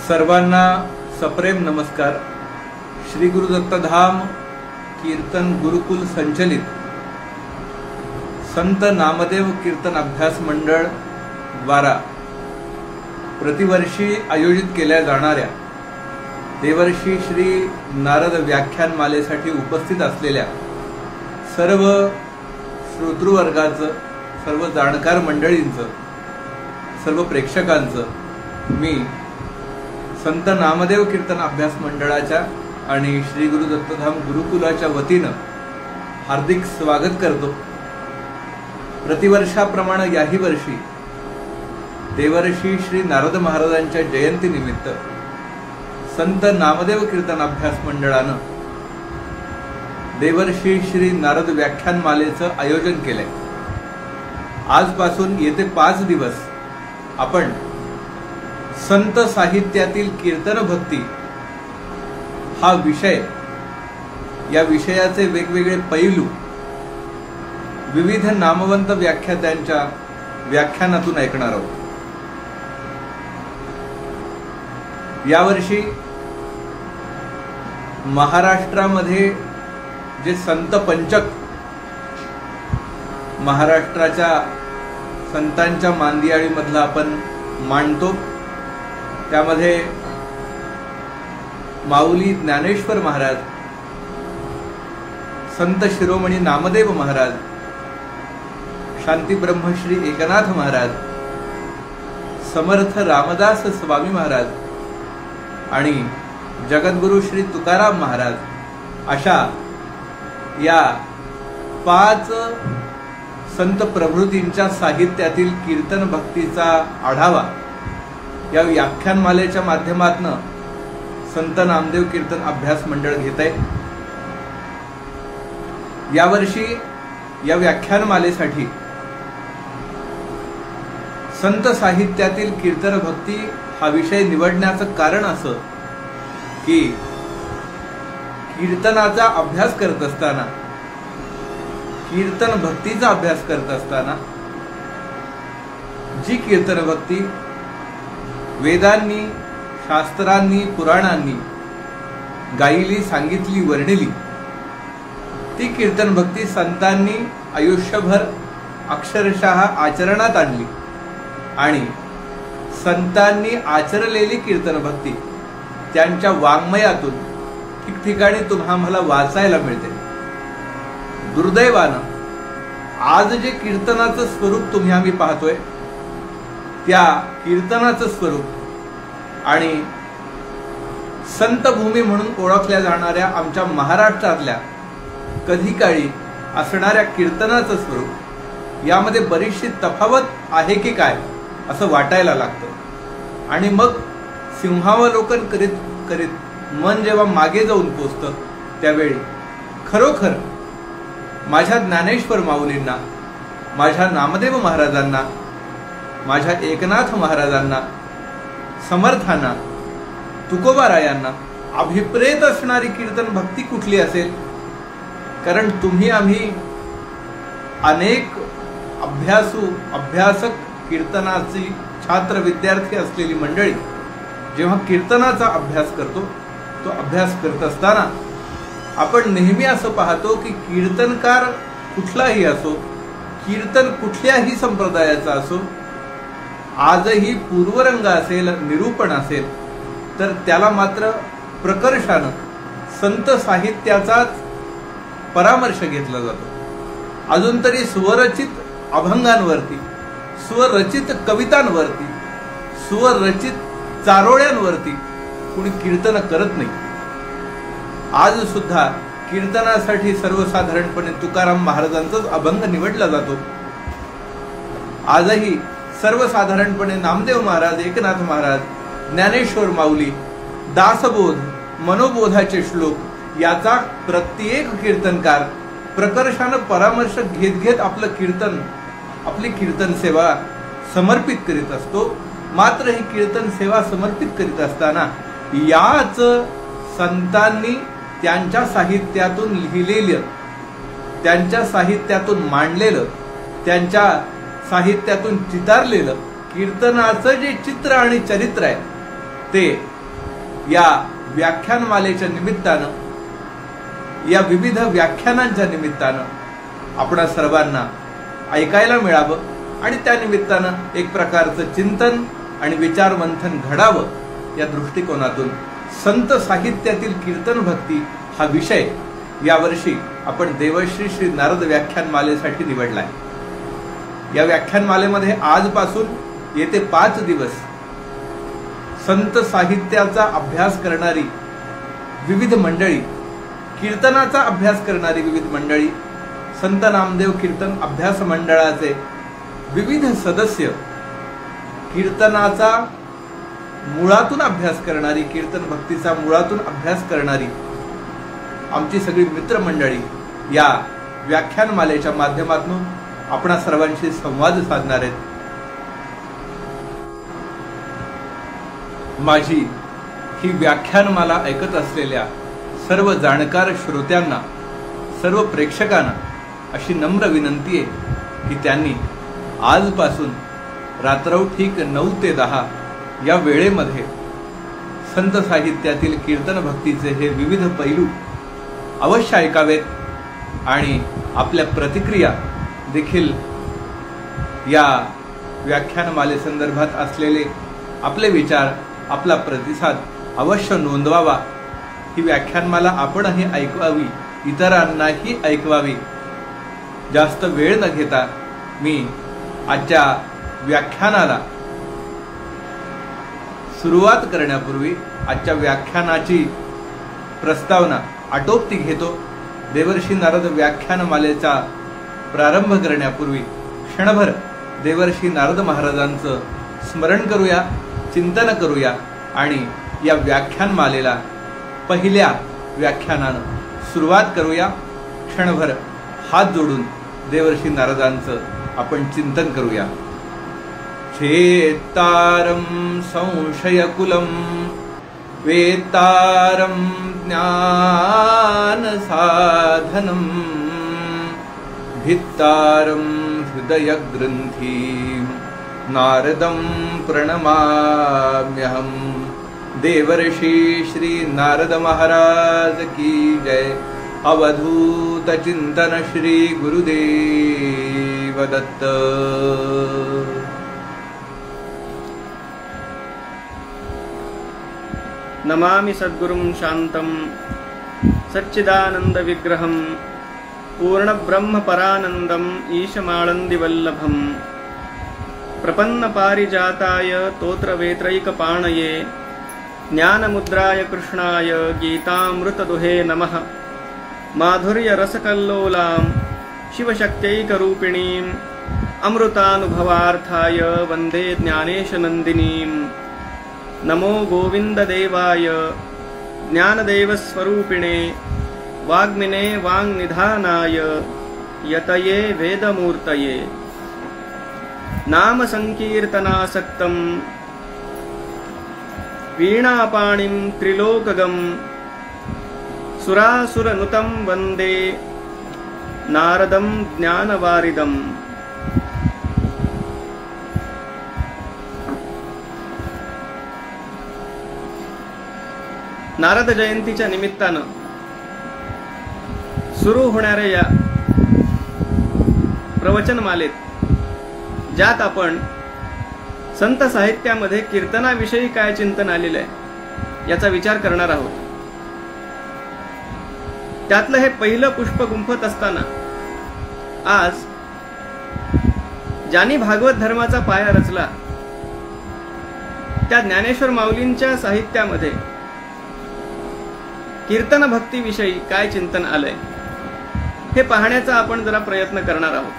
सर्वांना सप्रेम नमस्कार। श्री गुरु दत्तधाम कीर्तन गुरुकुल संचलित संत नामदेव कीर्तन अभ्यास मंडळ द्वारा प्रतिवर्षी आयोजित केल्या जाणाऱ्या देवर्षी श्री नारद व्याख्यानमालेसाठी उपस्थित असलेल्या सर्व श्रोतृवर्गाचं, सर्व जाणकार मंडळींचं, सर्व प्रेक्षकांचं मी संत नामदेव कीर्तन अभ्यास मंडळाच्या आणि श्री गुरु दत्तधाम गुरुकुलाच्या वतीनं हार्दिक स्वागत करतो। प्रतिवर्षाप्रमाणे याही वर्षी देवर्षी श्री नारद महाराजांच्या जयंतीनिमित्त संत नामदेव कीर्तन अभ्यास मंडळानं देवर्षी श्री नारद व्याख्यानमालेचं आयोजन केलंय। आजपासून येते 5 दिवस आपण संत साहित्यातील कीर्तन भक्ती हा विषय, या विषयाचे वेगवेगळे पैलू विविध नामवंत व्याख्यात्यांच्या व्याख्यानातून ऐकणार आहोत। यावर्षी महाराष्ट्रामध्ये जे संत पंचक, महाराष्ट्राच्या संतांच्या मांदियाळीमधला आपण मानतो, त्यामध्ये माऊली ज्ञानेश्वर महाराज, संत शिरोमणी नामदेव महाराज, शांती ब्रह्मश्री एकनाथ महाराज, समर्थ रामदास स्वामी महाराज आणि जगद्गुरु श्री तुकाराम महाराज अशा या 5 संत प्रभृतींच्या साहित्यातील कीर्तन भक्तीचा आढावा या व्याख्यानमालेच्या माध्यमातून संत नामदेव कीर्तन अभ्यास मंडळ घेत आहे। यावर्षी या व्याख्यानमालेसाठी संत साहित्यातील कीर्तन भक्ती हा विषय निवडण्याचं कारण असं की कीर्तनाचा अभ्यास करत असताना, कीर्तन भक्तीचा अभ्यास करत असताना जी कीर्तन भक्ती वेदांनी, शास्त्रांनी, पुराणांनी गायली, सांगितली, वर्णिली, ती कीर्तन भक्ती संतांनी आयुष्यभर अक्षरशः आचरणात आणली आणि संतांनी आचरलेली कीर्तन भक्ती त्यांच्या वाङ्मयातून ठिकठिकाणी तुम्हाला वाचायला मिळते। दुर्दैवानं आज जे कीर्तनाचं स्वरूप तुम्ही आम्ही पाहतोय, त्या कीर्तनाचं स्वरूप आणि संतभूमी म्हणून ओळखल्या जाणाऱ्या आमच्या महाराष्ट्रातल्या कधी काळी असणाऱ्या कीर्तनाचं स्वरूप यामध्ये बरीचशी तफावत आहे की काय असं वाटायला लागतं। आणि मग सिंहावलोकन करीत करीत मन जेव्हा मागे जाऊन पोचतं, त्यावेळी खरोखर माझ्या ज्ञानेश्वर माऊलींना, माझ्या नामदेव महाराजांना, माझ्या एकनाथ महाराजांना, समर्थांना, तुकोबारायांना अभिप्रेत असणारी कीर्तन भक्ती कुठली असेल? कारण तुम्ही आम्ही अनेक अभ्यासक कीर्तनाची छात्र विद्यार्थी असलेली मंडळी जेव्हा कीर्तनाचा अभ्यास करतो, तो अभ्यास करत असताना आपण नेहमी असं पाहतो की कीर्तनकार कुठलाही असो, कीर्तन कुठल्याही संप्रदायाचा असो, आजही पूर्वरंग असेल, निरूपण असेल, तर त्याला मात्र प्रकर्षानं संत साहित्याचाच परामर्श घेतला जातो। अजून तरी स्वरचित अभंगांवरती, स्वरचित कवितांवरती, स्वरचित चारोळ्यांवरती कुणी कीर्तन करत नाही। आज सुद्धा कीर्तनासाठी सर्वसाधारणपणे तुकाराम महाराजांचाच अभंग निवडला जातो। आजही सर्वसाधारणपणे नामदेव महाराज, एकनाथ महाराज, ज्ञानेश्वर माऊली, दासबोध, मनोबोधाचे श्लोक याचा प्रत्येक कीर्तनकार प्रकर्षानं परामर्श घेत आपलं कीर्तन, आपली कीर्तन सेवा समर्पित करीत असतो। मात्र ही कीर्तन सेवा समर्पित करीत असताना याच संतांनी त्यांच्या साहित्यातून लिहिलेलं, त्यांच्या साहित्यातून मांडलेलं, त्यांच्या साहित्यातून चितारलेलं कीर्तनाचं जे चित्र आणि चरित्र आहे ते या व्याख्यानमालेच्या निमित्तानं, या विविध व्याख्यानांच्या निमित्तानं आपणा सर्वांना ऐकायला मिळावं आणि त्या निमित्तानं एक प्रकारचं चिंतन आणि विचारमंथन घडावं, या दृष्टिकोनातून संत साहित्यातील कीर्तन भक्ती हा विषय यावर्षी आपण देवश्री श्री नारद व्याख्यानमालेसाठी निवडलाय. या व्याख्यानमालेमध्ये आजपासून येते 5 दिवस संत साहित्याचा अभ्यास करणारी विविध मंडळी, कीर्तनाचा अभ्यास करणारी विविध मंडळी, संत नामदेव कीर्तन अभ्यास मंडळाचे विविध सदस्य, कीर्तनाचा मुळातून अभ्यास करणारी, कीर्तन भक्तीचा मुळातून अभ्यास करणारी आमची सगळी मित्रमंडळी या व्याख्यानमालेच्या माध्यमातून आपणा सर्वांशी संवाद साधणार आहेत. माझी ही व्याख्यानमाला ऐकत असलेल्या सर्व जाणकार श्रोत्यांना, सर्व प्रेक्षकांना अशी नम्र विनंती आहे की त्यांनी आजपासून रात्रौ ठीक 9 ते 10 या वेळेमध्ये संत साहित्यातील कीर्तन भक्तीचे हे विविध पैलू अवश्य ऐकावेत आणि आपल्या प्रतिक्रिया देखील या व्याख्यानमालेसंदर्भात असलेले आपले विचार, आपला प्रतिसाद अवश्य नोंदवावा. ही व्याख्यानमाला आपणही ऐकवावी, इतरांनाही ऐकवावी. जास्त वेळ न घेता मी आजच्या व्याख्यानाला सुरुवात करण्यापूर्वी, आजच्या व्याख्यानाची प्रस्तावना आटोपती घेतो. देवर्षी नारद व्याख्यानमालेचा प्रारंभ करण्यापूर्वी क्षणभर देवर्षी नारद महाराजांचं स्मरण करूया, चिंतन करूया आणि या व्याख्यानमालेला पहिल्या व्याख्यानानं सुरुवात करूया. क्षणभर हात जोडून देवर्षी नारदांचं आपण चिंतन करूया. चेतारं संशयकुलं वेतारं ज्ञानसाधनं भित्तारं हृदयग्रन्थीं नारदं प्रणमाम्यहं. देवर्षि श्री नारद महाराज की जय. अवधूत चिंतन श्री गुरुदेव दत्त. नमामि सद्गुरुं शान्तं सच्चिदानंद विग्रहं पूर्ण ब्रह्म परानंदं ईशमाळन्दिवल्लभं. प्रपन्न पारिजाताय तोत्रवेत्रैकपाणये ज्ञानमुद्राय कृष्णाय गीतामृतदुहे नमः. माधुर्य रसकल्लोलां शिवशक्त्यैकरूपिणीं अमृतानुभवार्थाय वन्दे ज्ञानेशनन्दिनीं. नमो गोविन्ददेवाय ज्ञानदेवस्वरूपिणे वाग्मिने वाङ्निधानाय यतये वेदमूर्तये. नाम संकीर्तनासक्तं वीणापाणिं त्रिलोकगं सुरासुरनुतं वन्दे नारदं ज्ञानवारिदम्. नारद जयंतीच्या निमित्तानं सुरू होणाऱ्या या प्रवचनमालेत ज्यात आपण संत साहित्यामध्ये कीर्तनाविषयी काय चिंतन आलेलं आहे याचा विचार करणार आहोत. त्यातलं हे पहिलं पुष्प गुंफत असताना आज ज्यांनी भागवत धर्माचा पाया रचला त्या ज्ञानेश्वर माऊलींच्या साहित्यामध्ये कीर्तन भक्तीविषयी काय चिंतन आलंय हे पाहण्याचा आपण जरा प्रयत्न करणार आहोत.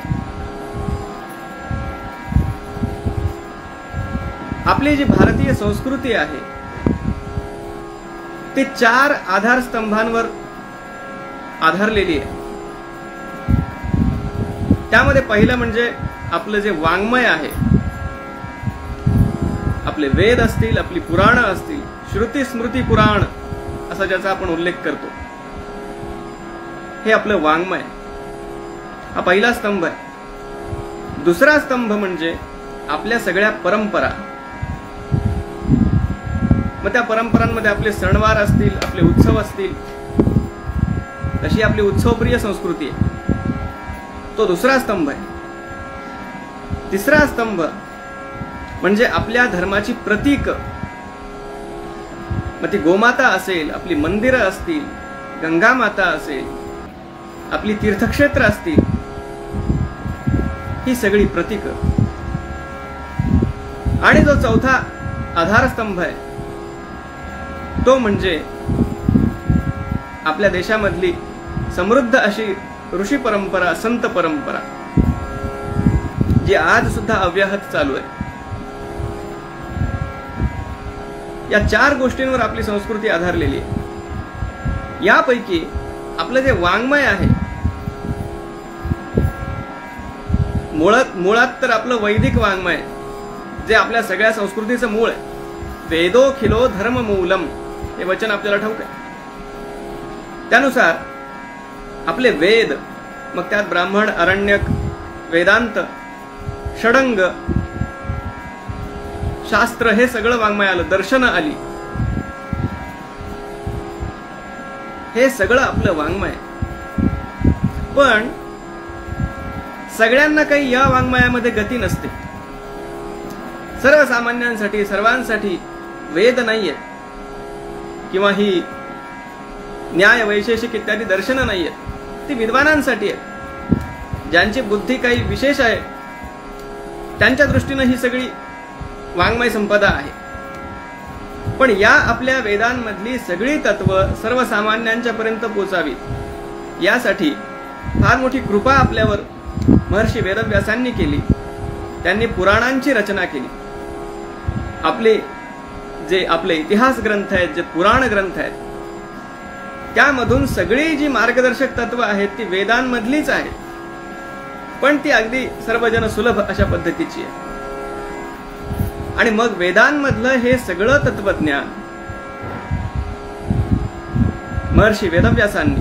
आपली जी भारतीय संस्कृती आहे ती 4 आधारस्तंभांवर आधारलेली आहे. त्यामध्ये पहिलं म्हणजे आपलं जे वाङ्मय आहे, आपले वेद असतील, आपली पुराणं असतील, श्रुती स्मृती पुराण असा ज्याचा आपण उल्लेख करतो, हे आपलं वाङ्मय हा पहिला स्तंभ आहे. दुसरा स्तंभ म्हणजे आपल्या सगळ्या परंपरा, मग त्या परंपरांमध्ये आपले सणवार असतील, आपले उत्सव असतील, तशी आपली उत्सवप्रिय संस्कृती आहे. तो दुसरा स्तंभ आहे. तिसरा स्तंभ म्हणजे आपल्या धर्माची प्रतीक. मग ती गोमाता असेल, आपली मंदिरं असतील, गंगा माता असेल, आपली तीर्थक्षेत्र असतील, ही सगळी प्रतीक. आणि जो चौथा आधारस्तंभ आहे तो म्हणजे आपल्या देशामधली समृद्ध अशी ऋषी परंपरा, संत परंपरा, जी आज सुद्धा अव्याहत चालू आहे. या 4 गोष्टींवर आपली संस्कृती आधारलेली आहे. यापैकी आपलं जे वाङ्मय आहे, मुळात तर आपलं वैदिक वाङ्मय, जे आपल्या सगळ्या संस्कृतीचं मूळ आहे. वेदोखिलो धर्म मूलम, हे वचन आपल्याला ठाऊक आहे. त्यानुसार आपले वेद, मग त्यात ब्राह्मण, आरण्यक, वेदांत, षडंग, शास्त्र, हे सगळं वाङ्मय आलं. दर्शनं आली, हे सगळं आपलं वाङ्मय. पण सगळ्यांना काही या वाङ्मयामध्ये गती नसते. सर्वसामान्यांसाठी, सर्वांसाठी वेद नाहीये, किंवा ही न्याय, वैशेषिक इत्यादी दर्शनं नाहीयेत. ती विद्वानांसाठी आहे, ज्यांची बुद्धी काही विशेष आहे, त्यांच्या दृष्टीनं ही सगळी वाङ्मय संपदा आहे. पण या आपल्या वेदांमधली सगळी तत्व सर्वसामान्यांच्या पर्यंत पोचावीत, यासाठी फार मोठी कृपा आपल्यावर महर्षी वेदव्यासांनी केली. त्यांनी पुराणांची रचना केली. आपले इतिहास ग्रंथ आहेत, जे पुराण ग्रंथ आहेत, त्यामधून सगळी जी मार्गदर्शक तत्व आहेत ती वेदांमधलीच आहेत, पण ती अगदी सर्वजन सुलभ अशा पद्धतीची आहे. आणि मग वेदांमधलं हे सगळं तत्वज्ञान महर्षी वेदव्यासांनी,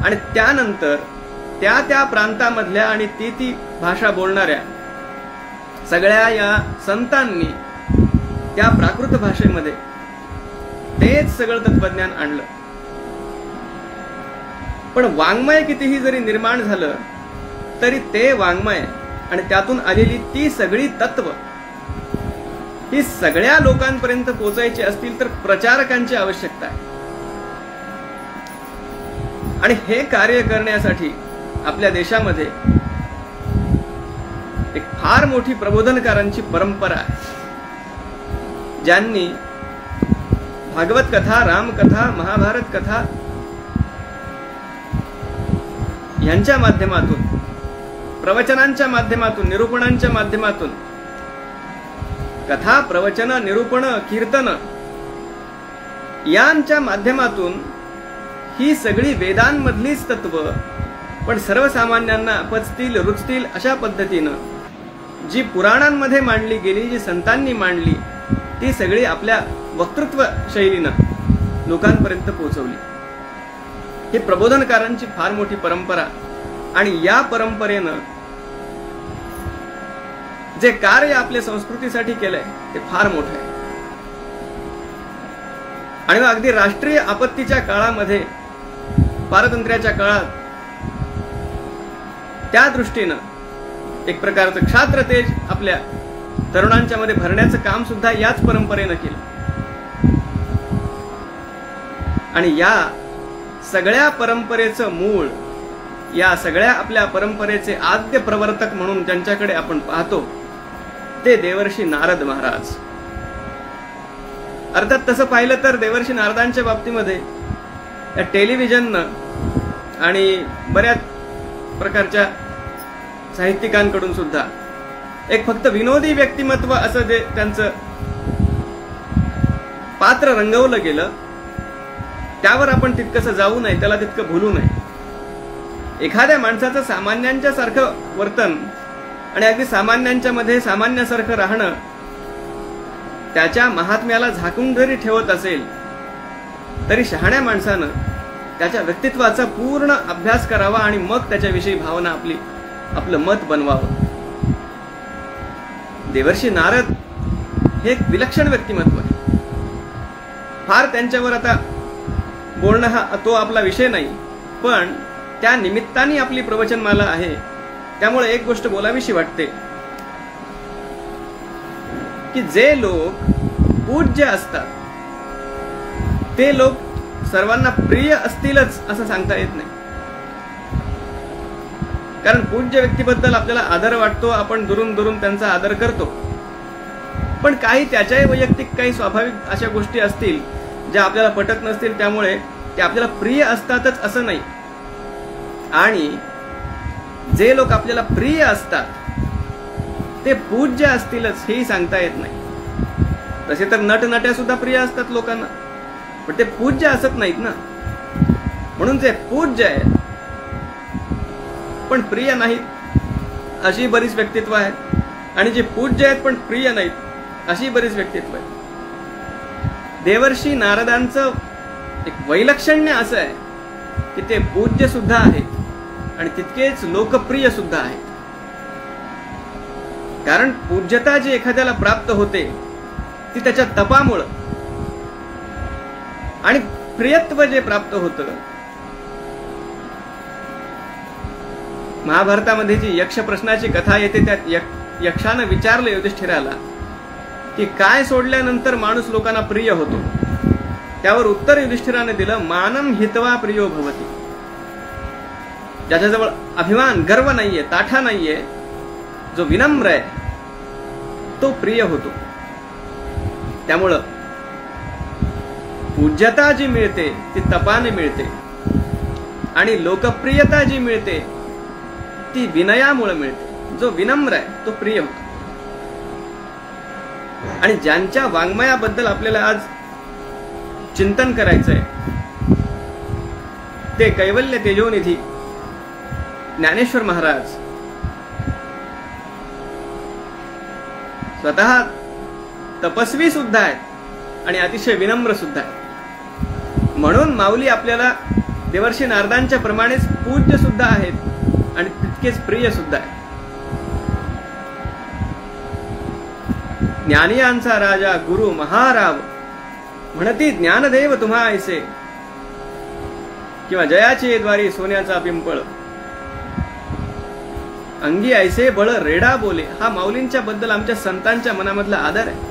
आणि त्यानंतर त्या प्रांतामधल्या आणि ती भाषा बोलणाऱ्या सगळ्या या संतांनी त्या प्राकृत भाषेमध्ये तेच सगळं तत्वज्ञान आणलं. पण वाङ्मय कितीही जरी निर्माण झालं तरी ते वाङ्मय आणि त्यातून आलेली ती सगळी तत्व ही सगळ्या लोकांपर्यंत पोहोचायची असतील तर प्रचारकांची आवश्यकता आहे. आणि हे कार्य करण्यासाठी आपल्या देशामध्ये एक फार मोठी प्रबोधनकारांची परंपरा आहे, ज्यांनी भागवत कथा, रामकथा, महाभारत कथा यांच्या माध्यमातून, प्रवचनांच्या माध्यमातून, निरूपणांच्या माध्यमातून, कथा, प्रवचन, निरूपण, कीर्तन यांच्या माध्यमातून ही सगळी वेदांमधलीच तत्व पण सर्वसामान्यांना पचतील, रुचतील अशा पद्धतीनं जी पुराणांमध्ये मांडली गेली, जी संतांनी मांडली, ती सगळी आपल्या वक्तृत्व शैलीनं लोकांपर्यंत पोहोचवली. ही प्रबोधनकारांची फार मोठी परंपरा. आणि या परंपरेनं जे कार्य आपल्या संस्कृतीसाठी केलंय ते फार मोठं आहे. आणि मग अगदी राष्ट्रीय आपत्तीच्या काळामध्ये, पारतंत्र्याच्या काळात, त्या दृष्टीनं एक प्रकारचं क्षात्र तेज आपल्या तरुणांच्या मध्ये भरण्याचं काम सुद्धा याच परंपरेनं केलं. आणि या सगळ्या परंपरेचं मूळ, या सगळ्या आपल्या परंपरेचे आद्य प्रवर्तक म्हणून ज्यांच्याकडे आपण पाहतो ते देवर्षी नारद महाराज. अर्थात तसं पाहिलं तर देवर्षी नारदांच्या बाबतीमध्ये या टेलिव्हिजननं आणि बऱ्याच प्रकारच्या साहित्यिकांकडून सुद्धा एक फक्त विनोदी व्यक्तिमत्व असं जे त्यांचं पात्र रंगवलं गेलं, त्यावर आपण तितकंसं जाऊ नये, त्याला तितकं भुलू नये. एखाद्या माणसाचं सामान्यांच्या सारखं वर्तन आणि अगदी सामान्यांच्या मध्ये सामान्यासारखं राहणं त्याच्या महात्म्याला झाकून जरी ठेवत असेल तरी शहाण्या माणसानं त्याच्या व्यक्तित्वाचा पूर्ण अभ्यास करावा आणि मग त्याच्याविषयी भावना आपलं मत बनवावं. देवर्षी नारद हे एक विलक्षण व्यक्तिमत्व आहे. फार त्यांच्यावर आता बोलणं हा तो आपला विषय नाही, पण त्या निमित्ताने आपली प्रवचनमाला आहे, त्यामुळे एक गोष्ट बोलावीशी वाटते की जे लोक पूज्य असतात ते लोक सर्वांना प्रिय असतीलच असं सांगता येत नाही. कारण पूज्य व्यक्तीबद्दल आपल्याला आदर वाटतो, आपण दुरून दुरून त्यांचा आदर करतो, पण काही त्याच्याही वैयक्तिक काही स्वाभाविक अशा गोष्टी असतील ज्या आपल्याला पटत नसतील, त्यामुळे ते आपल्याला प्रिय असतातच असं नाही. आणि जे लोक आपल्याला प्रिय असतात ते पूज्य असतीलच हेही सांगता येत नाही. तसे तर नटनट्या सुद्धा प्रिय असतात लोकांना, पण ते पूज्य असत नाहीत ना. म्हणून जे पूज्य आहेत पण प्रिय नाहीत अशी बरीच व्यक्तित्व आहेत, आणि जे पूज्य आहेत पण प्रिय नाहीत अशी बरीच व्यक्तित्व आहेत. देवर्षी नारदांचं एक वैलक्षण्य असं आहे की ते पूज्य सुद्धा आहेत आणि तितकेच लोकप्रिय सुद्धा आहेत. कारण पूज्यता जी एखाद्याला प्राप्त होते ती त्याच्या तपामुळं, आणि प्रियत्व जे प्राप्त होतं, महाभारतामध्ये जी यक्ष प्रश्नाची कथा येते त्यात यक्षानं विचारलं युधिष्ठिराला की काय सोडल्यानंतर माणूस लोकांना प्रिय होतो. त्यावर उत्तर युधिष्ठिराने दिलं, मानम हितवा प्रियो भवती. ज्याच्याजवळ अभिमान गर्व नाहीये, ताठा नाहीये, जो विनम्र आहे तो प्रिय होतो. त्यामुळं पूज्यता जी मिळते ती तपाने मिळते, आणि लोकप्रियता जी मिळते ती विनयामुळे मिळते. जो विनम्र आहे तो प्रिय होतो. आणि ज्यांच्या वाङ्मयाबद्दल आपल्याला आज चिंतन करायचंय ते कैवल्य तेजोनिधी ज्ञानेश्वर महाराज स्वतः तपस्वी सुद्धा आहेत आणि अतिशय विनम्र सुद्धा आहेत. म्हणून माऊली आपल्याला देवर्षी नारदांच्या प्रमाणेच पूज्य सुद्धा आहेत आणि तितकेच प्रिय सुद्धा आहेत. ज्ञानियांचा राजा गुरु महाराव म्हणती ज्ञानदेव तुम्हा ऐसे, किंवा जयाचे द्वारी सोन्याचा पिंपळ अंगी ऐसे बळ रेडा बोले. हा माऊलींच्या बद्दल आमच्या संतांच्या मनामधला आदर आहे.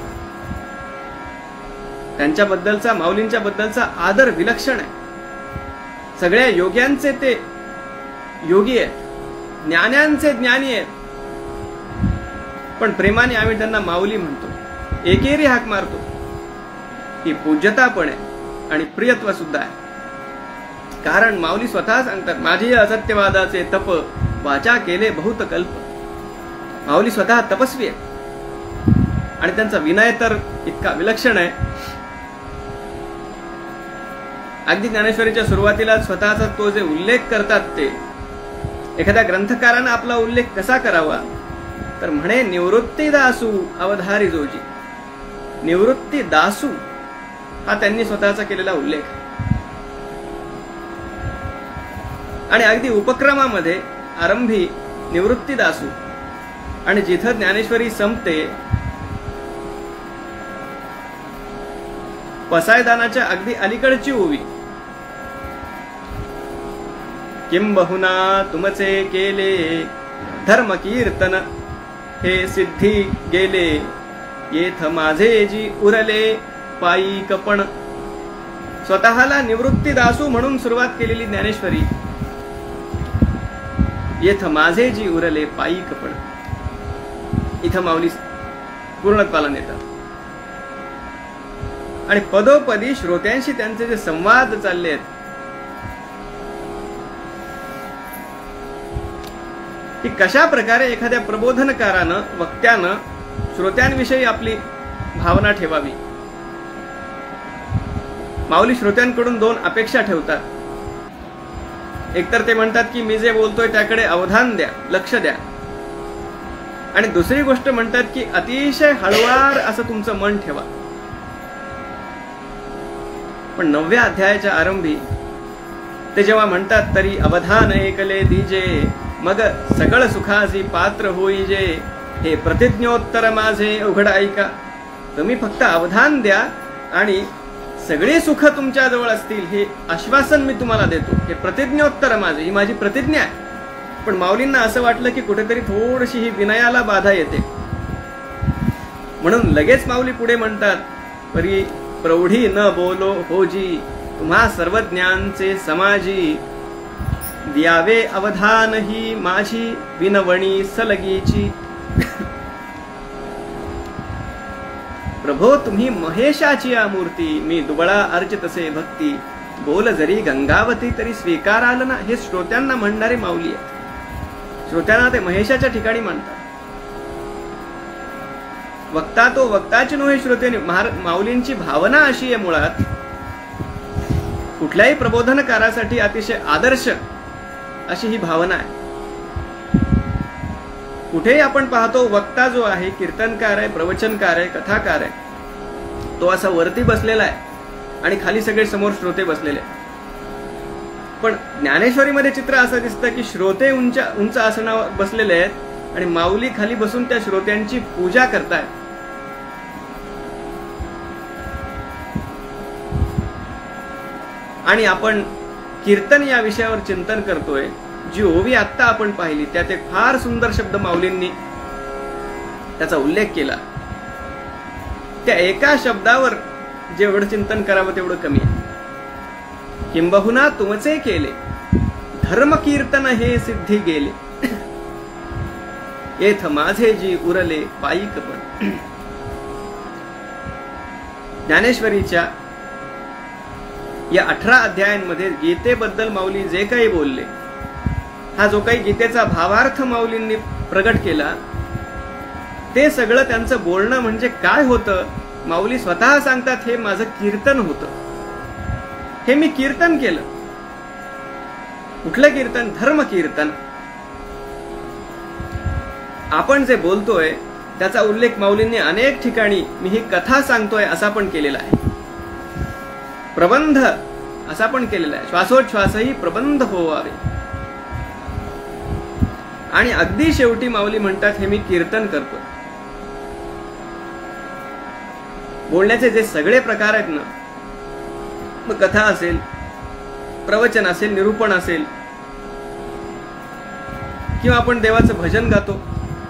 त्यांच्याबद्दलचा, माऊलींच्या बद्दलचा आदर विलक्षण आहे. सगळ्या योग्यांचे ते योगी आहेत, ज्ञान्यांचे ज्ञानी आहेत, पण प्रेमाने आम्ही त्यांना माऊली म्हणतो, एकेरी हाक मारतो. ही पूज्यता पण आहे आणि प्रियत्व सुद्धा आहे. कारण माऊली स्वतः सांगतात, माझी असत्यवादाचे तप वाचा केले बहुत कल्प. माऊली स्वतः तपस्वी आहे आणि त्यांचा विनय तर इतका विलक्षण आहे. अगदी ज्ञानेश्वरीच्या सुरुवातीला स्वतःचा तो जे उल्लेख करतात, ते एखाद्या ग्रंथकारानं आपला उल्लेख कसा करावा तर म्हणे, निवृत्ती दासू अवधारी जोजी. निवृत्ती दासू हा त्यांनी स्वतःचा केलेला उल्लेख. आणि अगदी उपक्रमामध्ये आरंभी निवृत्ती दासू, आणि जिथं ज्ञानेश्वरी संपते पसायदानाच्या अगदी अलीकडची ओवी, किंबहुना तुमचे केले धर्म कीर्तन हे सिद्धी गेले, येथ माझे जी उरले पायी कपण. स्वतःला निवृत्ती दासू म्हणून सुरुवात केलेली ज्ञानेश्वरी, येथ माझे जी उरले पायी कपण, इथं माऊली पूर्णत्वाला नेतात. आणि पदोपदी श्रोत्यांशी त्यांचे जे संवाद चालले आहेत, की कशा प्रकारे एखाद्या प्रबोधनकारानं, वक्त्यानं श्रोत्यांविषयी आपली भावना ठेवावी. माऊली श्रोत्यांकडून दोन अपेक्षा ठेवतात. एकतर ते म्हणतात की मी जे बोलतोय त्याकडे अवधान द्या, लक्ष द्या. आणि दुसरी गोष्ट म्हणतात की अतिशय हळुवार असं तुमचं मन ठेवा. पण 9व्या अध्यायाच्या आरंभी ते जेव्हा म्हणतात, तरी अवधान ऐकले दीजे, मग सकळ सुखासी पात्र होईजे, हे प्रतिज्ञोत्तर माझे उघड ऐका. तुम्ही फक्त अवधान द्या आणि सगळे सुख तुमच्या जवळ असतील हे आश्वासन मी तुम्हाला देतो. हे प्रतिज्ञोत्तर माझे, ही माझी प्रतिज्ञा आहे. पण माऊलींना असं वाटलं की कुठेतरी थोडीशी ही विनयाला बाधा येते, म्हणून लगेच माऊली पुढे म्हणतात, परी प्रौढी न बोलो होजी, तुम्हा सर्वज्ञांचे समाजी, द्यावे अवधान ही माझी विनवणी सलगीची. प्रभो तुम्ही महेशाची मूर्ती, मी दुबळा अर्चितसे भक्ती, बोल जरी गंगावती तरी स्वीकाराल ना. हे श्रोत्यांना म्हणणारे माऊली आहेत. श्रोत्यांना ते महेशाच्या ठिकाणी मानतात. वक्ता तो वक्ताची नव्हे श्रोते. माऊलींची भावना अशी आहे, मुळात कुठल्याही प्रबोधनकारासाठी अतिशय आदर्श अशी ही भावना आहे. कुठेही आपण पाहतो वक्ता जो आहे, कीर्तनकार आहे, प्रवचनकार आहे, कथाकार आहे, तो असा वरती बसलेला आहे आणि खाली सगळे समोर श्रोते बसलेले आहेत. पण ज्ञानेश्वरीमध्ये चित्र असं दिसतं की श्रोते उंच आसनावर बसलेले आहेत आणि माऊली खाली बसून त्या श्रोत्यांची पूजा करतायत. आणि आपण कीर्तन या विषयावर चिंतन करतोय. जी ओवी आत्ता आपण पाहिली त्यात एक फार सुंदर शब्द माऊलींनी त्याचा उल्लेख केला. त्या एका शब्दावर जेवढं चिंतन करावं तेवढं कमी आहे. किंबहुना तुमचे केले धर्म कीर्तन हे सिद्धी गेले, येथ माझे जी उरले पायिकपण. ज्ञानेश्वरीच्या या 18 अध्यायांमध्ये गीतेबद्दल माऊली जे काही बोलले, हा जो काही गीतेचा भावार्थ माऊलींनी प्रगट केला, ते सगळं त्यांचं बोलणं म्हणजे काय होतं. माऊली स्वतः सांगतात, हे माझं कीर्तन होतं, हे मी कीर्तन केलं. कुठलं कीर्तन? धर्म कीर्तन. आपण जे बोलतोय त्याचा उल्लेख माऊलींनी अनेक ठिकाणी मी ही कथा सांगतोय असा पण केलेला आहे, प्रबंध असा पण केलेला आहे, श्वासोच्छ्वासही प्रबंध होवावे. आणि अगदी शेवटी माऊली म्हणतात, हे मी कीर्तन करतो. बोलण्याचे जे सगळे प्रकार आहेत ना, मग कथा असेल, प्रवचन असेल, निरूपण असेल, किंवा आपण देवाचं भजन गातो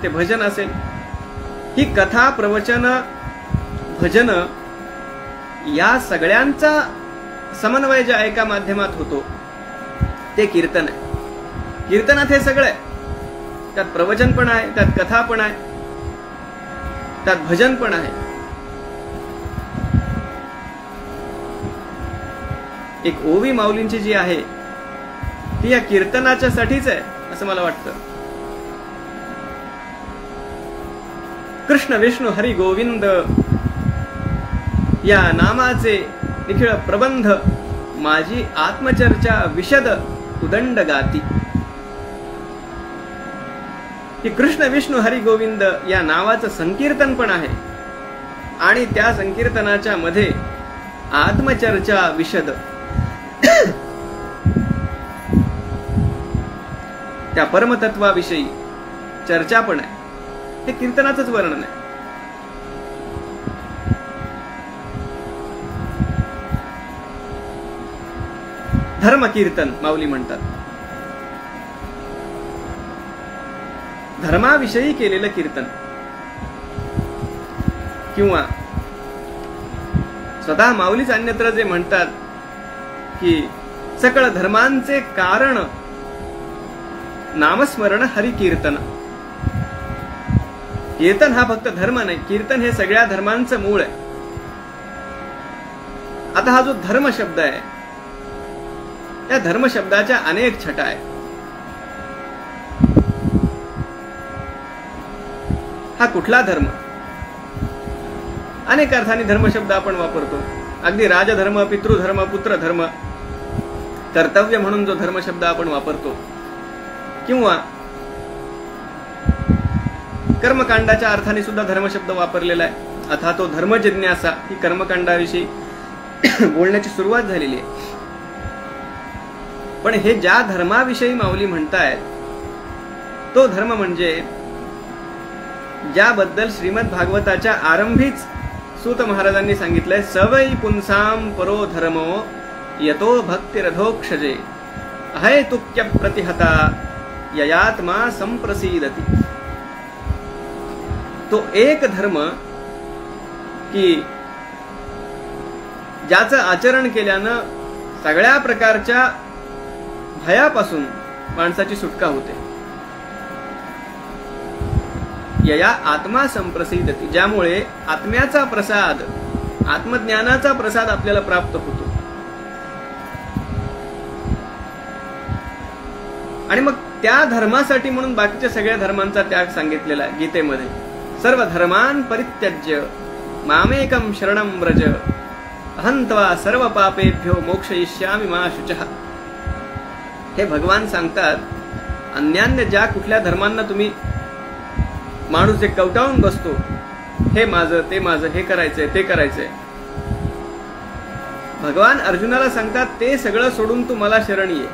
ते भजन असेल, ही कथा, प्रवचन, भजन या सगळ्यांचा समन्वय ज्या एका माध्यमात होतो ते कीर्तन आहे. कीर्तनात हे सगळं आहे. त्यात प्रवचन पण आहे, त्यात कथा पण आहे, त्यात भजन पण आहे. एक ओवी माऊलींची जी आहे ती या कीर्तनाच्या साठीच आहे असं मला वाटतं. कृष्ण विष्णू हरी गोविंद या नामाचे निखिळ प्रबंध, माझी आत्मचर्चा विशद उदंड गाती. ही कृष्ण विष्णू हरी गोविंद या नावाचं संकीर्तन पण आहे आणि त्या संकीर्तनाच्या मध्ये आत्मचर्चा विशद, त्या परमतत्वाविषयी चर्चा पण आहे. हे कीर्तनाचंच वर्णन आहे. धर्म कीर्तन माऊली म्हणतात. धर्माविषयी केलेलं कीर्तन, किंवा स्वतः माऊलीच अन्यत्र जे म्हणतात की सकळ धर्मांचे कारण नामस्मरण हरी कीर्तन. कीर्तन हा फक्त धर्म नाही, कीर्तन हे सगळ्या धर्मांचं मूळ आहे. आता हा जो धर्म शब्द आहे, त्या धर्म शब्दाच्या अनेक छटा आहेत. हा कुठला धर्म? अनेक अर्थाने धर्म शब्द आपण वापरतो. अगदी राजधर्म, पितृधर्म, पुत्रधर्म, कर्तव्य म्हणून जो धर्म शब्द आपण वापरतो, किंवा कर्मकांडाच्या अर्थाने सुद्धा धर्म शब्द वापरलेला आहे. अथा तो धर्म जिज्ञासा ही कर्मकांडाविषयी बोलण्याची सुरुवात झालेली आहे. पण हे ज्या धर्माविषयी माऊली म्हणतायत तो धर्म म्हणजे ज्याबद्दल श्रीमद भागवताच्या आरंभीच सूत महाराजांनी सांगितलंय, सवै पुंसाम परो धर्मो यतो भक्तिरधोक्षजे अहैतुक्य प्रतिहता ययात्मा संप्रसीदती. तो एक धर्म की ज्याचं आचरण केल्यानं सगळ्या प्रकारच्या भयापासून माणसाची सुटका होते. यया आत्मा संप्रसीदती, ज्यामुळे आत्म्याचा प्रसाद, आत्मज्ञानाचा प्रसाद आपल्याला प्राप्त होतो. आणि मग त्या धर्मासाठी म्हणून बाकीच्या सगळ्या धर्मांचा त्याग सांगितलेला आहे गीतेमध्ये. सर्व धर्मान परित्यज्य मामेकम शरणं व्रज अहं त्वा सर्व पापेभ्यो मोक्षयिष्यामि मा शुचः. हे भगवान सांगतात, अन्यान्य ज्या कुठल्या धर्मांना तुम्ही माणूस जे कवटाळून बसतो, हे माझं ते माझं, हे करायचंय ते करायचंय, भगवान अर्जुनाला सांगतात ते सगळं सोडून तू मला शरण ये.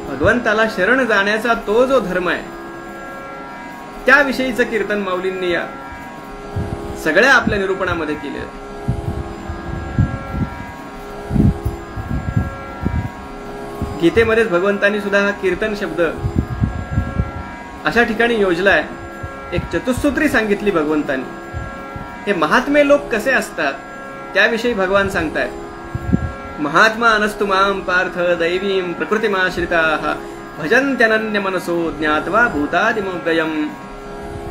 भगवंताला शरण जाण्याचा तो जो धर्म आहे त्याविषयीचं कीर्तन माऊलींनी या सगळ्या आपल्या निरूपणामध्ये केले. गीतेमध्येच भगवंतांनी सुद्धा हा कीर्तन शब्द अशा ठिकाणी योजलाय. एक चतुसूत्री सांगितली भगवंतांनी. हे महात्मे लोक कसे असतात त्याविषयी भगवान सांगतायत. महात्मा अनस्तु मां पार्थ दैवीं प्रकृतिमाश्रिताः भजन्त्यनन्य मनसो ज्ञात्वा भूतादिमव्ययम्.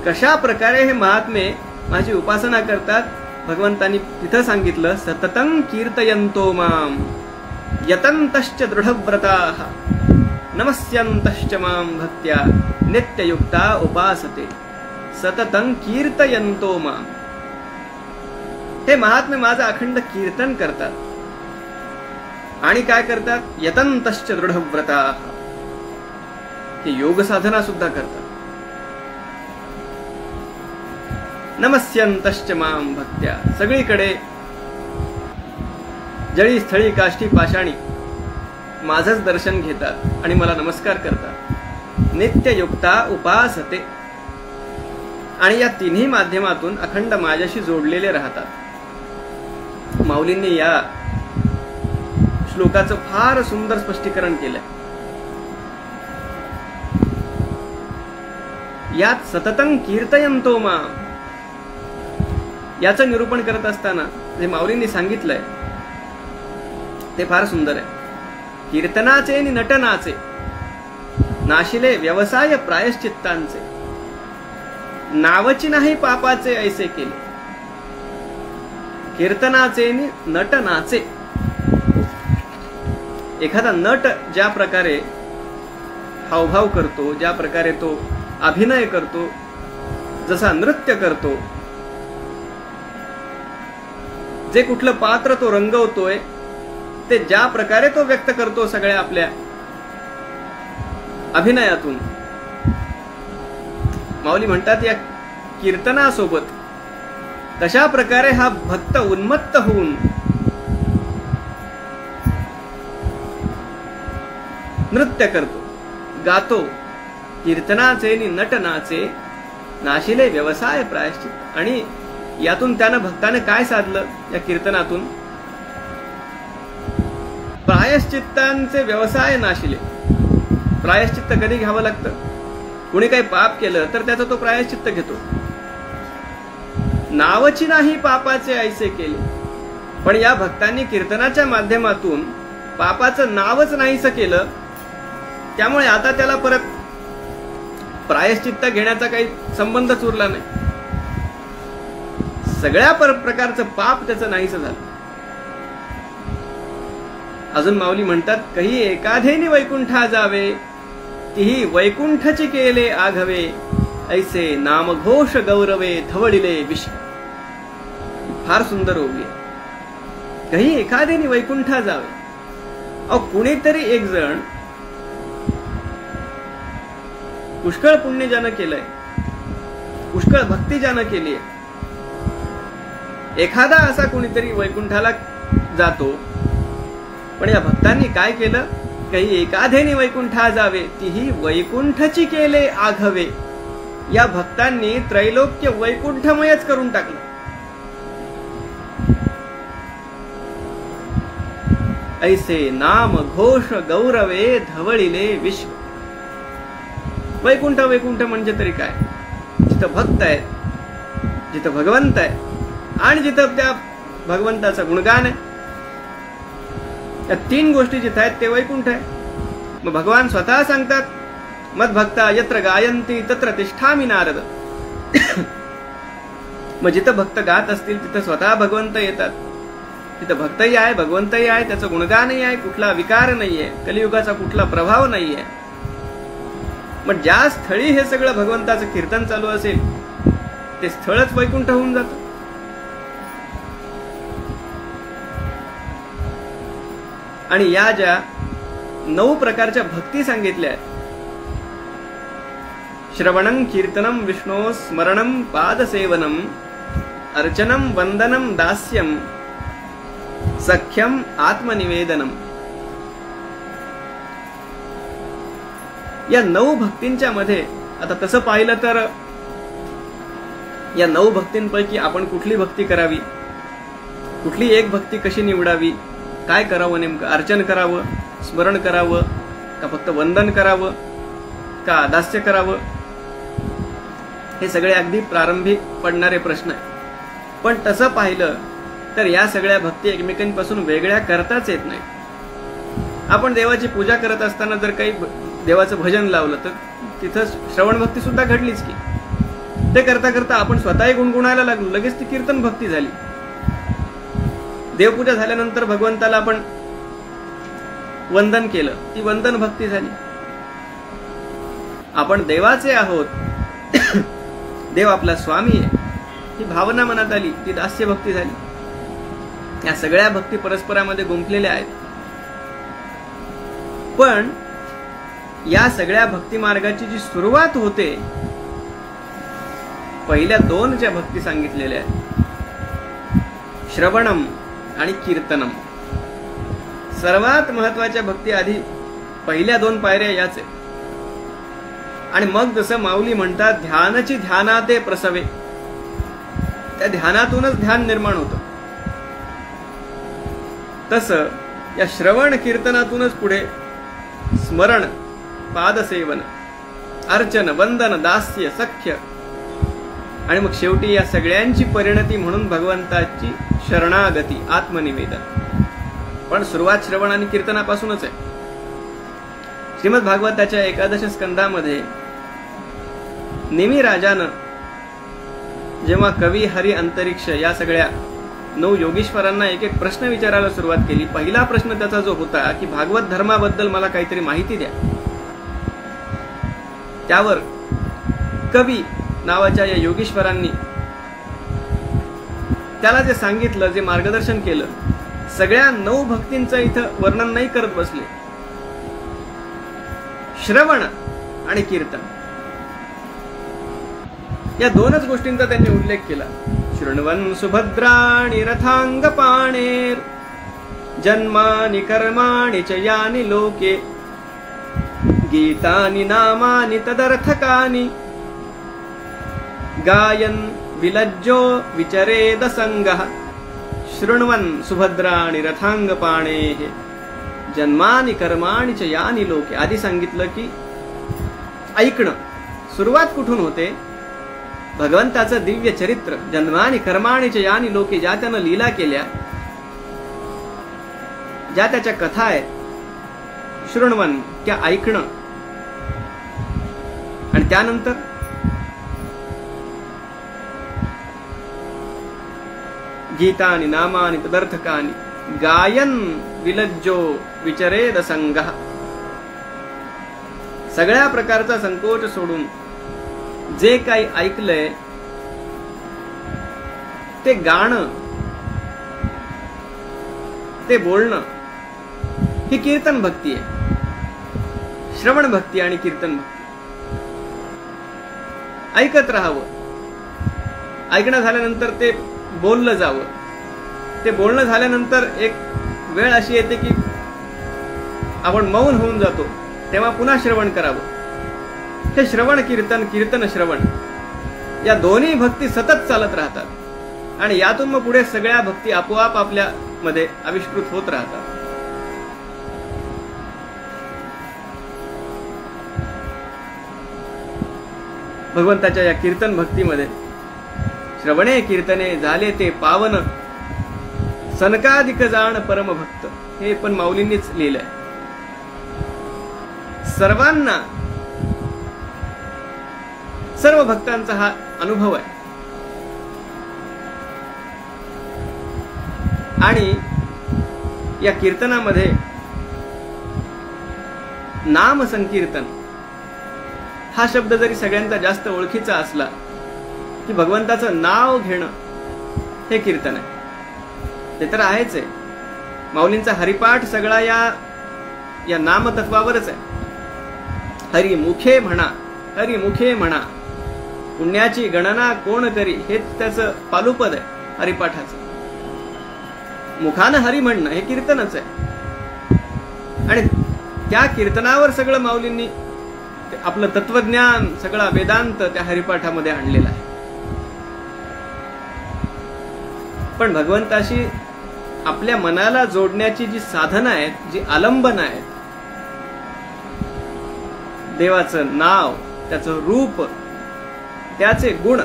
कशा प्रकारे हे महात्मे माझी उपासना करतात भगवंतांनी तिथं सांगितलं, सततं कीर्तयन्तो मां यतन्तश्च दृढव्रताः नमस्यन्तश्च मां भक्त्या नित्ययुक्ता उपासते. सततं कीर्तयन्तो मां. हे महात्मे माझं अखंड कीर्तन करतात आणि काय करतात, यतन्तश्च दृढव्रताः, हे योग साधना सुद्धा करतात. नमस्यन्तश्च मां भक्त्या, सगळीकडे जळी स्थळी काष्ठी पाषाणी माझंच दर्शन घेतात आणि मला नमस्कार करतात. नित्ययुक्ता उपासते, आणि या तिन्ही माध्यमातून अखंड माझ्याशी जोडलेले राहतात. माऊलींनी या श्लोकाचं फार सुंदर स्पष्टीकरण केलंय. यात सततं कीर्तयन्तो मां याचं निरूपण करत असताना जे माऊलींनी सांगितलंय ते फार सुंदर आहे. कीर्तनाचे आणि नटनाचे नाशिले व्यवसाय प्रायश्चित्तांचे, नावची नाही पापाचे ऐसे केले. कीर्तनाचे आणि नटनाचे. एखादा नट ज्या प्रकारे हावभाव करतो, ज्या प्रकारे तो अभिनय करतो, जसा नृत्य करतो, जे कुठलं पात्र तो रंगवतोय ते ज्या प्रकारे तो व्यक्त करतो सगळ्या आपल्या अभिनयातून, माऊली म्हणतात या कीर्तनासोबत तशा प्रकारे हा भक्त उन्मत्त होऊन नृत्य करतो, गातो. कीर्तनाचे आणि नटनाचे नाशिले व्यवसाय प्रायश्चित. आणि यातून त्यानं भक्ताने काय साधलं, या कीर्तनातून प्रायश्चित्तांचे व्यवसाय नाशिले. प्रायश्चित्त कधी घ्यावं लागतं, कुणी काही पाप केलं तर त्याचा तो प्रायश्चित्त घेतो. नावची नाही पापाचे ऐसे केले. पण या भक्तांनी कीर्तनाच्या माध्यमातून पापाचं नावच नाहीसं केलं, त्यामुळे आता त्याला परत प्रायश्चित्त घेण्याचा काही संबंधच उरला नाही. सगळ्या प्रकारचं पाप त्याचं नाहीसं झालं. अजून माऊली म्हणतात, कही एकाधेनी वैकुंठा जावे तीही वैकुंठची केले आघवे ऐसे नामघोष गौरवे धवळिले विश्व. फार सुंदर ओवी आहे. कही एखाद्याने वैकुंठा जावे. अहो कुणीतरी एक जण पुष्कळ पुण्य ज्यानं केलंय, पुष्कळ भक्ती ज्यानं केली आहे, एखादा असा कुणीतरी वैकुंठाला जातो. पण या भक्तांनी काय केलं, काही एकाधेने वैकुंठा जावे तीही वैकुंठची केले आघवे. या भक्तांनी त्रैलोक्य वैकुंठमयच करून टाकलं. ऐसे नाम घोष गौरवे धवळिले विश्व. वैकुंठ वैकुंठ म्हणजे तरी काय? जिथं भक्त आहे, जिथं भगवंत आहे आणि जिथं त्या भगवंताचं गुणगान आहे, या तीन गोष्टी जिथं आहेत ते वैकुंठ आहे. मग भगवान स्वतः सांगतात, मद्भक्ता यत्र गायन्ति तत्र तिष्ठामि नारद. मग जिथं भक्त गात असतील तिथं स्वतः भगवंत येतात. तिथं भक्तही आहे, भगवंतही आहे, त्याचं गुणगानही आहे, कुठला विकार नाहीये, कलियुगाचा कुठला प्रभाव नाहीये. मग ज्या स्थळी हे सगळं भगवंताचं कीर्तन चालू असेल ते स्थळच वैकुंठ होऊन जातं. आणि या ज्या 9 प्रकारच्या भक्ती सांगितल्या आहेत, श्रवणं कीर्तनम विष्णो स्मरणं पादसेवनम अर्चनम वंदनम दास्यम सख्यम आत्मनिवेदनम, या 9 भक्तींच्या मध्ये आता तसं पाहिलं तर या 9 भक्तींपैकी आपण कुठली भक्ती करावी, कुठली एक भक्ती कशी निवडावी, काय करावं, नेमकं अर्चन करावं, स्मरण करावं का फक्त वंदन करावं का दास्य करावं, हे सगळे अगदी प्रारंभिक पडणारे प्रश्न आहे. पण तसं पाहिलं तर या सगळ्या भक्ती एकमेकांपासून वेगळ्या करताच येत नाही. आपण देवाची पूजा करत असताना जर काही देवाचं भजन लावलं तर तिथं श्रवण भक्ती सुद्धा घडलीच की. ते करता करता आपण स्वतःही गुणगुणायला लागलो, लगेच ती कीर्तन भक्ती झाली. देवपूजा झाल्यानंतर भगवंताला आपण वंदन केलं, ती वंदन भक्ती झाली. आपण देवाचे आहोत, देव आपला स्वामी आहे, ही भावना मनात आली, ती दास्य भक्ती झाली. या सगळ्या भक्ती परस्परामध्ये गुंफलेल्या आहेत. पण या सगळ्या भक्ती मार्गाची जी सुरुवात होते, पहिल्या 2 ज्या भक्ती सांगितलेल्या आहेत, श्रवणम आणि कीर्तनम, सर्वात महत्वाच्या भक्ती आधी पहिल्या 2 पायऱ्या याच आहेत. आणि मग जसं माऊली म्हणतात, ध्यानाची ध्यानाते प्रसवे, त्या ध्यानातूनच ध्यान निर्माण होतं. तसं या श्रवण कीर्तनातूनच पुढे स्मरण, पादसेवन, अर्चन, वंदन, दास्य, सख्य आणि मग शेवटी या सगळ्यांची परिणती म्हणून भगवंताची शरणागती, आत्मनिवेदन. पण सुरुवात श्रवण आणि कीर्तनापासूनच आहे. श्रीमद भागवताच्या 11 स्कंदामध्ये निमी राजानं जेव्हा कवी, हरी, अंतरिक्ष या सगळ्या 9 योगीश्वरांना एक एक प्रश्न विचारायला सुरुवात केली. पहिला प्रश्न त्याचा जो होता की भागवत धर्माबद्दल मला काहीतरी माहिती द्या, त्यावर कवी नावाच्या या योगीश्वरांनी त्याला जे सांगितलं, जे मार्गदर्शन केलं, सगळ्या 9 भक्तींचं इथं वर्णन नाही करत बसले. श्रवण आणि कीर्तन या 2च गोष्टींचा त्यांनी उल्लेख केला. शृण्वन् सुभद्राणि रथांगपाणेर जन्मानि कर्माणि च यानि लोके गीतानि नामानि तदर्थकानि गायन् विलज्जो विचरेद संगः. शृण्वन् सुभद्राणि रथांगपाणेः जन्मानि कर्माणि च यानि लोके. आधी सांगितलं की ऐकणं, सुरुवात कुठून होते? भगवंताचं दिव्य चरित्र, जन्मानि कर्माणि च यानि लोके, ज्या त्यानं लीला केल्या, ज्या त्याच्या कथा आहेत, शृण्वन त्या ऐकणं. आणि त्यानंतर गीतानि नामानि तदर्थकानि गायन विलज्जो विचरेद संगः. सगळ्या प्रकारचा संकोच सोडून जे काही ऐकलंय ते गाणं, ते बोलणं, ही कीर्तन भक्ती आहे. श्रवण भक्ती आणि कीर्तन भक्ती. ऐकत राहावं, ऐकणं झाल्यानंतर ते बोललं जावं. ते बोलणं झाल्यानंतर एक वेळ अशी येते की आपण मौन होऊन जातो, तेव्हा पुन्हा श्रवण करावं. हे श्रवण कीर्तन, कीर्तन श्रवण या दोन्ही भक्ती सतत चालत राहतात. आणि यातून मग पुढे सगळ्या भक्ती आपोआप आपल्या मध्ये आविष्कृत होत राहतात. भगवंताच्या या कीर्तन भक्तीमध्ये श्रवणे कीर्तने झाले ते पावन, सनकाधिक जाण परम भक्त, हे पण माऊलींनीच लिहिलंय. सर्वांना, सर्व भक्तांचा हा अनुभव आहे. आणि या कीर्तनामध्ये नाम संकीर्तन हा शब्द जरी सगळ्यांचा जास्त ओळखीचा असला की भगवंताचं नाव घेणं हे कीर्तन आहे. ते तर आहेच आहे. माऊलींचा हरिपाठ सगळा या नामतत्वावरच आहे. हरिमुखे म्हणा, हरिमुखे म्हणा, पुण्याची गणना कोण करी, हेच त्याचं पालुपद आहे हरिपाठाचं. मुखानं हरी म्हणणं हे कीर्तनच आहे. आणि त्या कीर्तनावर सगळं माऊलींनी आपलं तत्वज्ञान, सगळा वेदांत त्या हरिपाठामध्ये आणलेला आहे. पण भगवंताशी आपल्या मनाला जोडण्याची जी साधनं आहेत, जी आलंबन आहेत, देवाचं नाव, त्याचं रूप, त्याचे गुण,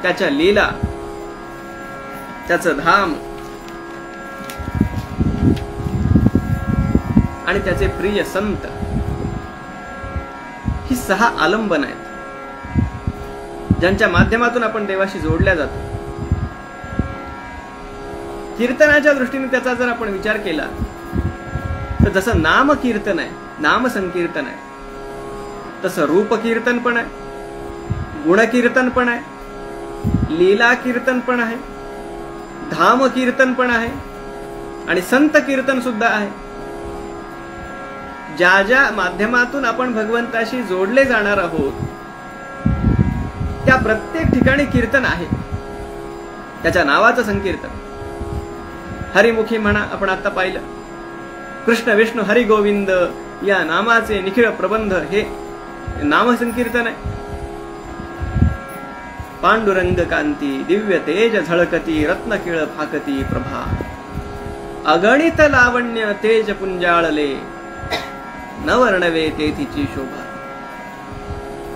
त्याच्या लीला, त्याचं धाम आणि त्याचे प्रिय संत, ही 6 आलंबन आहेत ज्यांच्या माध्यमातून आपण देवाशी जोडल्या जातो. कीर्तनाच्या दृष्टीने त्याचा जर आपण विचार केला तर जसं नाम कीर्तन आहे, नाम संकीर्तन आहे, तसं रूप कीर्तन पण आहे, गुण कीर्तन पण आहे, लीला कीर्तन पण आहे, धाम कीर्तन पण आहे आणि संत कीर्तन सुद्धा आहे. ज्या ज्या माध्यमातून आपण भगवंताशी जोडले जाणार आहोत त्या प्रत्येक ठिकाणी कीर्तन आहे, त्याच्या नावाचं संकीर्तन. हरिमुखी म्हणा आपण आता पाहिलं, कृष्ण विष्णू हरी गोविंद या नामाचे निखिळ प्रबंध हे नामसंकीर्तन आहे. पांडुरंग कांती दिव्य तेज झळकती, रत्नकिळ फाकती प्रभा, अगणित लावण्य तेज पुंजाळले, नवर्णवे तेथीची शोभा.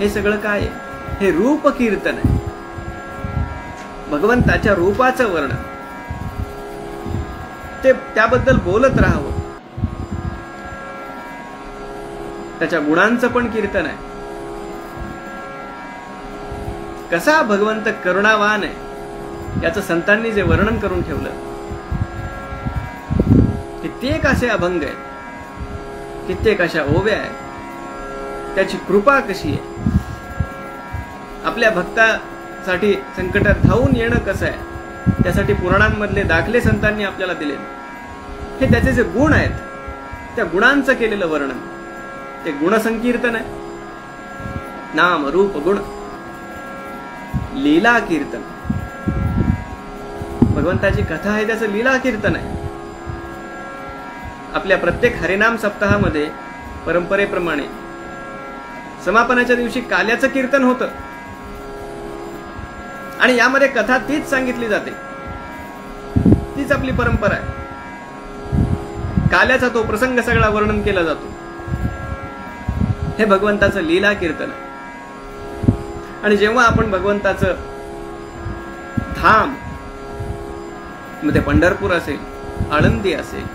हे सगळं काय आहे? हे रूप कीर्तन आहे. भगवंताच्या रूपाचं वर्णन, ते त्याबद्दल बोलत राहावं. त्याच्या गुणांचं पण कीर्तन आहे. कसा भगवंत करुणावान आहे याचं संतांनी जे वर्णन करून ठेवलं, कित्येक असे अभंग आहेत, कित्येक अशा ओव्या आहेत. त्याची कृपा कशी आहे, आपल्या भक्तासाठी संकटात धावून येणं कसं आहे, त्यासाठी पुराणांमधले दाखले संतांनी आपल्याला दिले. हे त्याचे जे गुण आहेत त्या गुणांचं केलेलं वर्णन, ते गुणसंकीर्तन आहे. नाम रूप गुण. लीला कीर्तन, भगवंताची कथा आहे त्याचं लीला कीर्तन आहे. आपल्या प्रत्येक हरिनाम सप्ताहामध्ये परंपरेप्रमाणे समापनाच्या दिवशी काल्याचं कीर्तन होतं आणि यामध्ये कथा तीच सांगितली जाते. तीच आपली परंपरा आहे. काल्याचा तो प्रसंग सगळा वर्णन केला जातो. हे भगवंताचं लीला कीर्तन आहे. आणि जेव्हा आपण भगवंताचं धाम, मग ते पंढरपूर असेल, आळंदी असेल,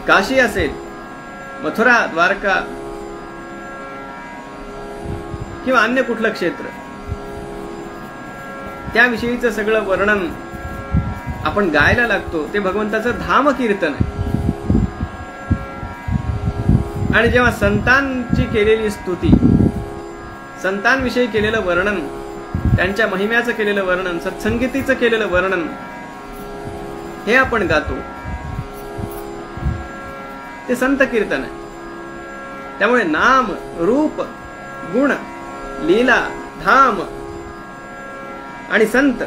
काशी असेल, मथुरा, द्वारका किंवा अन्य कुठलं क्षेत्र, त्याविषयीचं सगळं वर्णन आपण गायला लागतो, ते भगवंताचं धाम कीर्तन आहे. आणि जेव्हा संतांची केलेली स्तुती, संतांविषयी केलेलं वर्णन, त्यांच्या महिम्याचं केलेलं वर्णन, सत्संगतीचं केलेलं वर्णन हे आपण गातो, ते संत कीर्तन आहे. त्यामुळे नाम, रूप, गुण, लीला, धाम आणि संत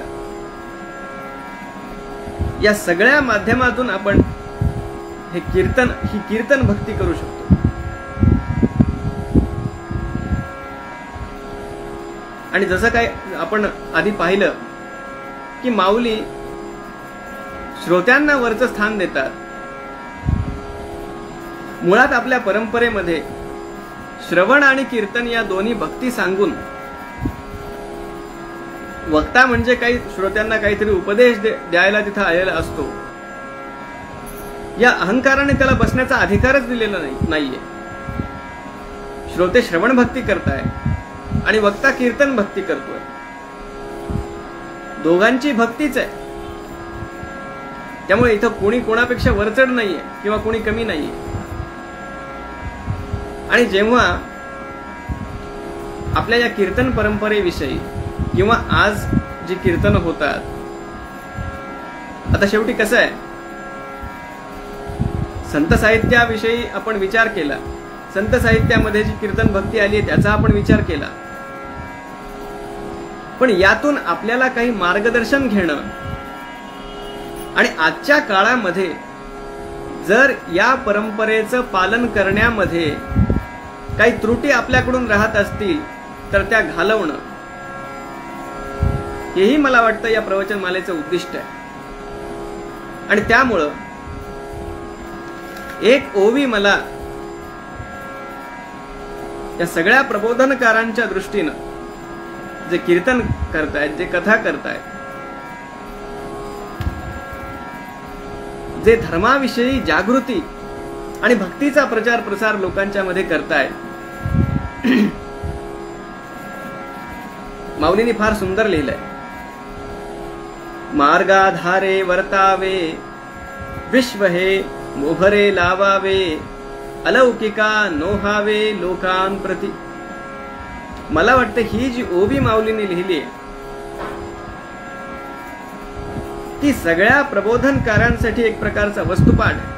या सगळ्या माध्यमातून आपण ही कीर्तन भक्ती करू शकतो. आणि जसं काय आपण आधी पाहिलं की माऊली श्रोत्यांना वरचं स्थान देतात. मुळात आपल्या परंपरेमध्ये श्रवण आणि कीर्तन या दोन्ही भक्ती सांगून वक्ता म्हणजे काही श्रोत्यांना काहीतरी उपदेश द्यायला तिथं आलेला असतो, या अहंकाराने त्याला बसण्याचा अधिकारच दिलेला नाहीये. श्रोते श्रवण भक्ती करताय आणि वक्ता कीर्तन भक्ती करतोय. दोघांची भक्तीच आहे. त्यामुळे इथं कोणी कोणापेक्षा वरचढ नाहीये किंवा कोणी कमी नाहीये. आणि जेव्हा आपल्या या कीर्तन परंपरेविषयी किंवा आज जी कीर्तन होतात, आता शेवटी कसं आहे, संत साहित्याविषयी आपण विचार केला, संत साहित्यामध्ये जी कीर्तन भक्ती आली त्याचा आपण विचार केला, पण यातून आपल्याला काही मार्गदर्शन घेणं आणि आजच्या काळामध्ये जर या परंपरेचं पालन करण्यामध्ये काही त्रुटी आपल्याकडून राहत असतील तर त्या घालवणं, हेही मला वाटतं या प्रवचनमालेचं उद्दिष्ट आहे. आणि त्यामुळं एक ओवी मला या सगळ्या प्रबोधनकारांच्या दृष्टीनं जे कीर्तन करतायत, जे कथा करतायत, जे धर्माविषयी जागृती आणि भक्तीचा प्रचार प्रसार लोकांच्या मध्ये करतायत, माऊलींनी फार सुंदर लिहिलंय. मार्गाधारे वर्तावे, विश्व हे मोहरे लावावे, अलौकिका नोहावे लोकांप्रती. मला वाटतं ही जी ओवी माऊलींनी लिहिली ती सगळ्या प्रबोधनकारांसाठी एक प्रकारचा वस्तुपाठ आहे.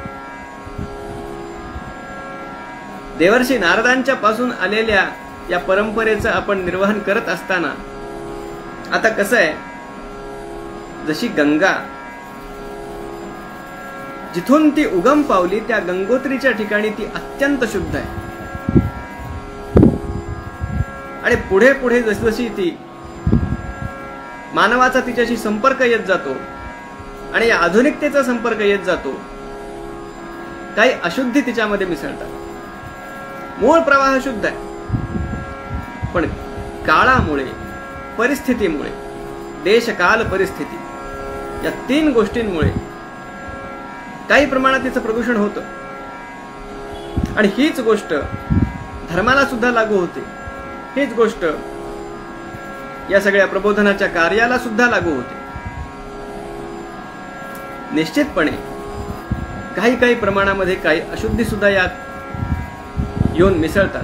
देवर्षी नारदांच्या पासून आलेल्या या परंपरेचं आपण निर्वहन करत असताना आता कसं आहे, जशी गंगा जिथून ती उगम पावली त्या गंगोत्रीच्या ठिकाणी ती अत्यंत शुद्ध आहे. आणि पुढे पुढे जसजशी ती मानवाचा तिच्याशी संपर्क येत जातो आणि या आधुनिकतेचा संपर्क येत जातो, काही अशुद्धी तिच्यामध्ये मिसळतात. मूळ प्रवाह शुद्ध आहे, पण काळामुळे, परिस्थितीमुळे, देशकाल परिस्थिती या तीन गोष्टींमुळे काही प्रमाणात तिचं प्रदूषण होतं. आणि हीच गोष्ट धर्माला सुद्धा लागू होते, हीच गोष्ट या सगळ्या प्रबोधनाच्या कार्याला सुद्धा लागू होते. निश्चितपणे काही काही प्रमाणामध्ये काही अशुद्धी सुद्धा यात येऊन मिसळतात.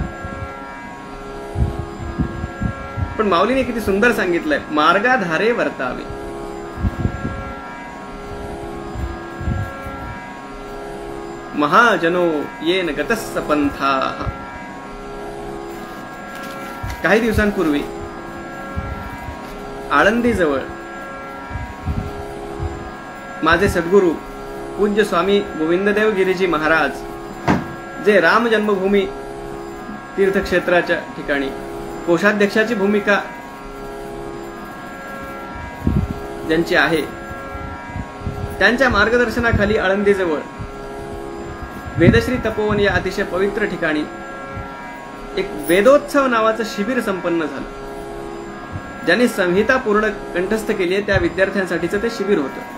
पण माऊलीने किती सुंदर सांगितलंय, मार्गाधारे वर्तावे. महाजनो येन गतस्स पंथाः. काही दिवसांपूर्वी आळंदीजवळ माझे सद्गुरू पूज्य स्वामी गोविंददेव गिरीजी महाराज, जे राम जन्मभूमी तीर्थक्षेत्राच्या ठिकाणी कोषाध्यक्षाची भूमिका ज्यांची आहे, त्यांच्या मार्गदर्शनाखाली आळंदीजवळ वेदश्री तपोवन या अतिशय पवित्र ठिकाणी एक वेदोत्सव नावाचं शिबिर संपन्न झालं. ज्यांनी संहिता पूर्ण कंठस्थ केली आहे त्या विद्यार्थ्यांसाठीचं ते शिबिर होतं.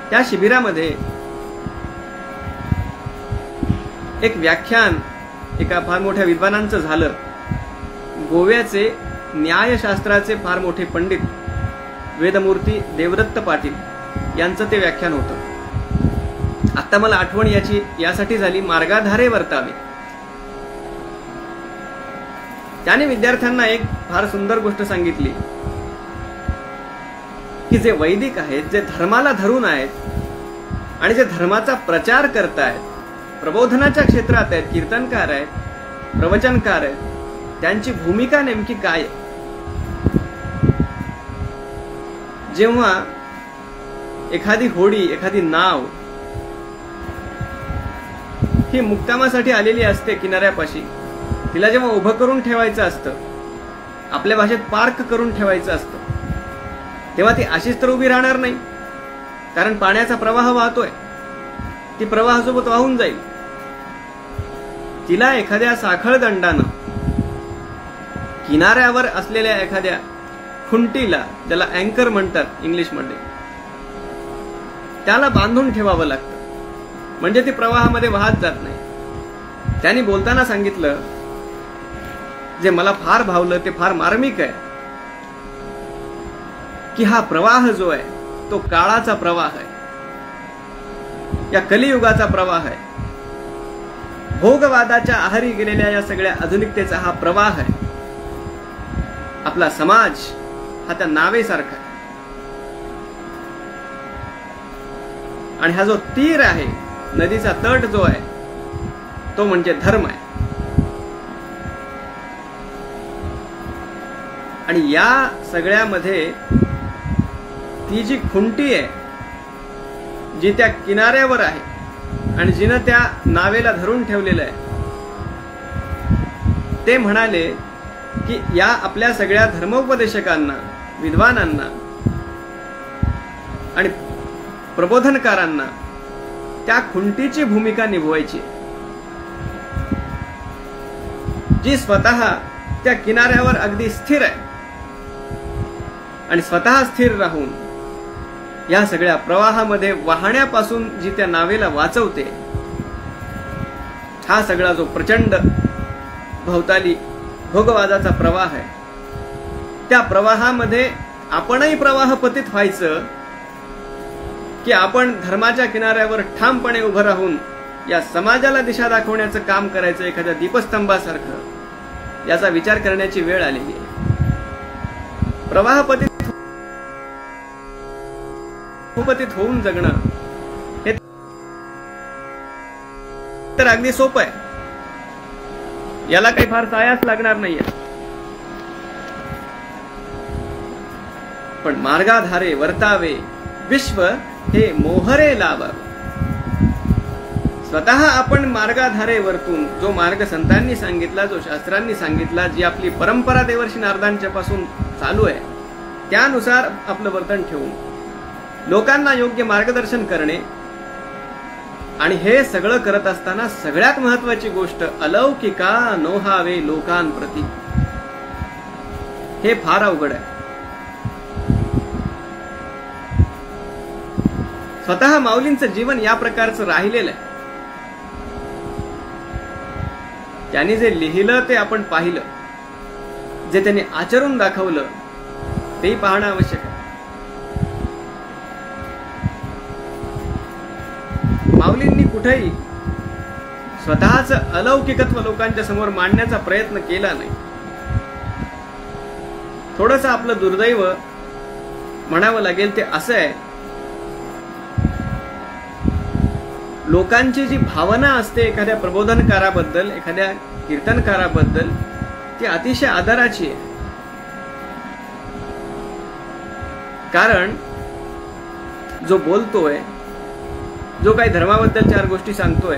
त्या शिबिरामध्ये एक व्याख्यान एका फार मोठ्या विद्वानांचं झालं. गोव्याचे न्यायशास्त्राचे फार मोठे पंडित वेदमूर्ती देवदत्त पाटील यांचं ते व्याख्यान होतं. आता मला आठवण यासाठी झाली, मार्गाधारे वर्तावे. त्याने विद्यार्थ्यांना एक फार सुंदर गोष्ट सांगितली की जे वैदिक आहेत, जे धर्माला धरून आहेत आणि जे धर्माचा प्रचार करतायत, प्रबोधनाच्या क्षेत्रात आहेत, कीर्तनकार आहेत, प्रवचनकार आहेत, त्यांची भूमिका नेमकी काय आहे. जेव्हा एखादी होडी, एखादी नाव ही मुक्कामासाठी आलेली असते किनाऱ्यापाशी, तिला जेव्हा उभं करून ठेवायचं असतं, आपल्या भाषेत पार्क करून ठेवायचं असतं, तेव्हा ती अशीच तर उभी राहणार नाही, कारण पाण्याचा प्रवाह वाहतोय, ती प्रवाहासोबत वाहून जाईल. तिला एखाद्या साखळदंडानं किनाऱ्यावर असलेल्या एखाद्या खुंटीला, ज्याला अँकर म्हणतात इंग्लिशमध्ये, त्याला बांधून ठेवावं लागतं, म्हणजे ती प्रवाहामध्ये वाहत जात नाही. त्यांनी बोलताना सांगितलं, जे मला फार भावलं ते फार मार्मिक आहे, की हा प्रवाह जो आहे तो काळाचा प्रवाह आहे, या कलियुगाचा प्रवाह आहे. भोगवादाच्या आहारी गेलेल्या या सगळ्या आधुनिकतेचा हा प्रवाह आहे. आपला समाज हा त्या नावेसारखा आहे, आणि हा जो तीर आहे, नदीचा तट जो आहे, तो म्हणजे धर्म आहे. आणि या सगळ्यामध्ये ती जी खुंटी आहे, जी त्या किनाऱ्यावर आहे आणि जिनं त्या नावेला धरून ठेवलेलं आहे, ते म्हणाले की या आपल्या सगळ्या धर्मोपदेशकांना, विद्वानांना आणि प्रबोधनकारांना त्या खुंटीची भूमिका निभवायची, जी स्वतः त्या किनाऱ्यावर अगदी स्थिर आहे आणि स्वतः स्थिर राहून या सगळ्या प्रवाहामध्ये वाहण्यापासून जी त्या नावेला वाचवते. हा सगळा जो प्रचंड भोवताली भोगवादाचा प्रवाह आहे, त्या प्रवाहामध्ये आपणही प्रवाह पतित व्हायचं, की आपण धर्माच्या किनाऱ्यावर ठामपणे उभं राहून या समाजाला दिशा दाखवण्याचं काम करायचं एखाद्या दीपस्तंभासारखं, याचा विचार करण्याची वेळ आलेली आहे. प्रवाहपतित होऊन जगणं हे तर अगदी सोपं आहे, याला काही फार सायास लागणार नाहीये. पण मार्गाधारे वर्तावे विश्व हे मोहरे लावावे. स्वतः आपण मार्गाधारे वर्तून, जो मार्ग संतांनी सांगितला, जो शास्त्रांनी सांगितला, जी आपली परंपरा देवर्षी नारदांच्या पासून चालू आहे, त्यानुसार आपलं वर्तन ठेवून लोकांना योग्य मार्गदर्शन करणे. आणि हे सगळं करत असताना सगळ्यात महत्वाची गोष्ट, अलौकिका नोहावे लोकांप्रती, हे फार अवघड आहे. स्वतः माऊलींचं जीवन या प्रकारचं राहिलेलं आहे. त्यांनी जे लिहिलं ते आपण पाहिलं, जे त्यांनी आचरून दाखवलं तेही पाहणं आवश्यक आहे. माऊलींनी कुठेही स्वतःच अलौकिकत्व लोकांच्या समोर मांडण्याचा प्रयत्न केला नाही. थोडस आपलं दुर्दैव म्हणावं लागेल ते असं आहे, लोकांची जी भावना असते एखाद्या प्रबोधनकाराबद्दल, एखाद्या कीर्तनकाराबद्दल, ती अतिशय आदराची आहे. कारण जो बोलतोय, जो काही धर्माबद्दल चार गोष्टी सांगतोय,